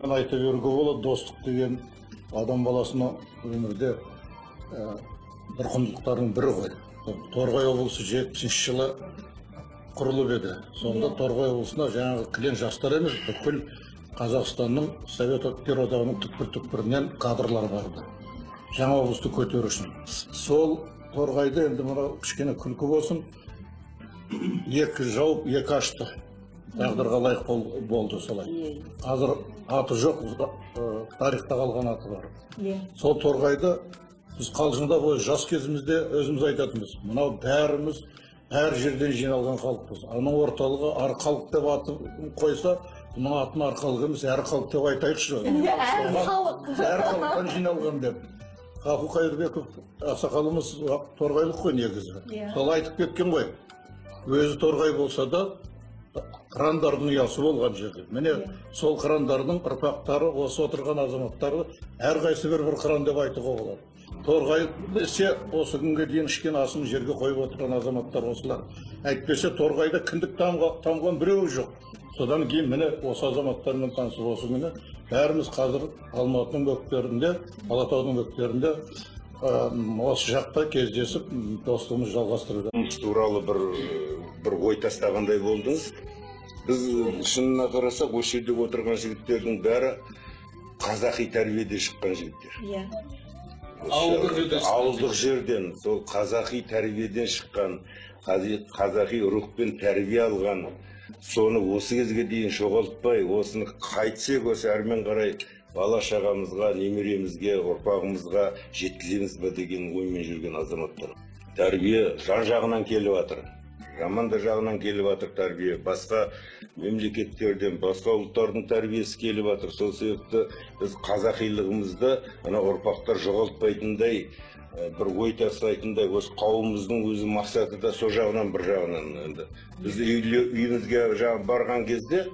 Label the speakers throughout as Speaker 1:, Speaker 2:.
Speaker 1: Айта беруге болады, достық деген адам баласына өмірде бір құндылықтардың бірі ғой. Торғай облысы 70 жылы құрылып еді. Сонда Торғай облысына жаңағы кілең жастар емес, бүкіл Қазақстанның Совет одағының түкпір-түкпірінен кадрлар барды. Жаңа облысты көтеру үшін. Сол Торғайды енді мына кішкене күлкі болсын, екі жауып, екі ашты. Тағдырға лайық болды солай. Қазір аты жоқ, тарихта қалған аты бар. Сол Торғайды біз қалжыңда бойы жас кезімізде өзіміз айтатынбыз. Мынау бәріміз әр жерден жиналған халықпыз. Аның орталығы Арқалық деп атын қойса, мына атын Арқалық емес, әр халық деп айтайықшы. Әр халықтан жиналған деп. Ғафу Қайырбеков ақсақалымыз торғайлық қой негізі. Сол айтып кеткен ғой. Өзі торғай болса да қырандардың ұясы болған жерде. Міне сол қырандардың ұрпақтары, осы отырған азаматтары әрқайсы бір қыран деп айтуға болады. Торғай десе, осы күнге дейін ішкен асын жерге қойып отырған азаматтар осылар. Әйтпесе Торғайда кіндік тамған біреуі жоқ. Содан кейін міне осы азаматтармен танысып осы күні бәріміз қазір Алматының бөктерінде, Алатаудың бөктерінде осы жақта кездесіп достығымыз жалғастыруда.
Speaker 2: Туралы бір ой тастағандай болдыңыз. Біз шынына қарасақ, осы жерде отырған жігіттердің бәрі қазақи тәрбиеде шыққан жігіттер. Ауылдық жерден, сол қазақи тәрбиеден шыққан, қазақи рухпен тәрбие алған, соны осы кезге дейін жоғалтпай, осыны қайтсек осы әрмен қарай бала шағамызға, немеремізге, ұрпағымызға жеткіземіз бе деген оймен жүрген азаматтар. Тәрбие жан-жағынан келіп жатыр. Жаман да жағынан келіп жатыр тәрбие. Басқа мемлекеттерден, басқа ұлттардың тәрбиесі келіп жатыр. Сол себепті біз қазақилығымызды ұрпақтар жоғалтпайтындай, бір ой тастайтындай, осы қауымымыздың өзі мақсаты да сол жағынан бір жағынан. Біз үйімізге барған кезде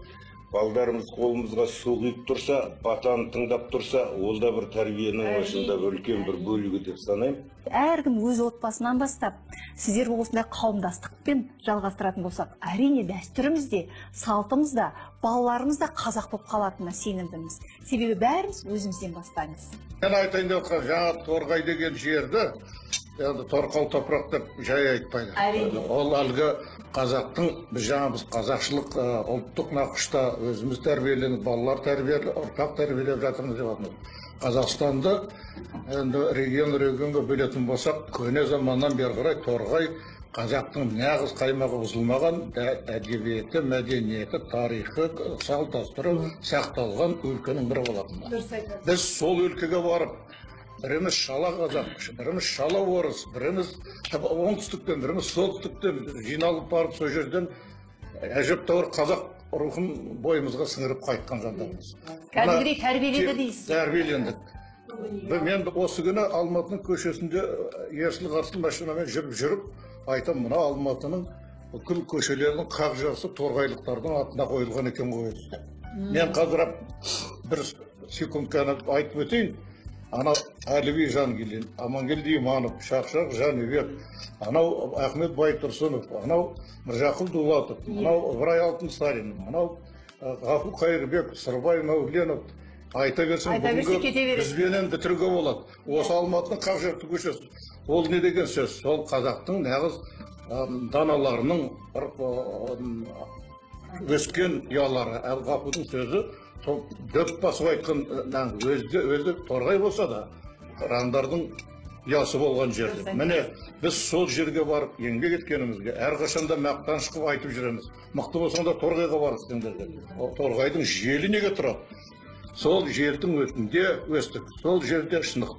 Speaker 2: балдарымыз қолымызға су құйып тұрса, батаны тыңдап тұрса, ол да бір тәрбиенің ашында үлкен бір бөлігі деп санаймын.
Speaker 3: Әркім өз отбасынан бастап, сіздер осындай қауымдастықпен жалғастыратын болсақ, әрине дәстүріміз де, салтымыз да, балаларымыз да қазақ болып қалатынына сенімдіміз. Себебі бәріміз өзімізден бастаймыз.
Speaker 1: Мен айтайын деп отқан жаңа Торғай деген жерді торқал топырақ деп жай айтпайды. Ол әлгі қазақтың, біз қазақшылық ұлттық нақышта өзіміз тәрбиеленіп, балалар тәрбиелеп, ұрпақ тәрбиелеп жатырмыз деп жатырмыз. Қазақстанды регионға бөлетін болсақ, көне заманнан бері қарай Торғай қазақтың нағыз қаймағы бұзылмаған әдебиеті, мәдениеті, тарихы, салт-дәстүрі сақталған өлкенің бірі болатын. Біз сол өлкеге барып, біріміз шала қазақ, біріміз шала орыс, біріміз оңтүстіктен, біріміз солтүстіктен жиналып барып, сол жерден әжептәуір қазақ рухын бойымызға сіңіріп қайтқан жандармыз.
Speaker 3: Кәдімгідей тәрбиеледі дейсіз.
Speaker 1: Тәрбиелендік. Мен осы күні Алматының көшесінде ерсіл-қарсыл машинамен жүріп, айтам, мына Алматының бүкіл көшелерінің қақ жасы торғайлықтардың атына қойылған екен ғой. Мен қазір бір секундканы айтып өтейін. Ана Әліби Жангелдин, Амангелді Иманов, Шақшақ Жәнібек, анау Ахмет Байтұрсынов, анау Міржақып Дулатов, анау Ыбырай Алтынсарин, анау Ғафу Қайырбек, Сырбай Мәуленов, айта берсең бүгінгі бізбенен бітіруге болады. Осы Алматының қақ жақты көшесі. Ол не деген сөз? Сол қазақтың нағыз даналарының өскен ұялары. Ғафудың сөзі дөп басып айтқан өзі Торғай болса да, қырандардың ұясы болған жерде. Міне, біз сол жерге барып еңбек еткенімізге әрқашанда мақтаныш қылып айтып жүреміз. Мықты болсаңда Торғайға барыңыздар. Торғайдың желі неге тұрады? Сол жердің өтінде өстік, сол жерде шындық.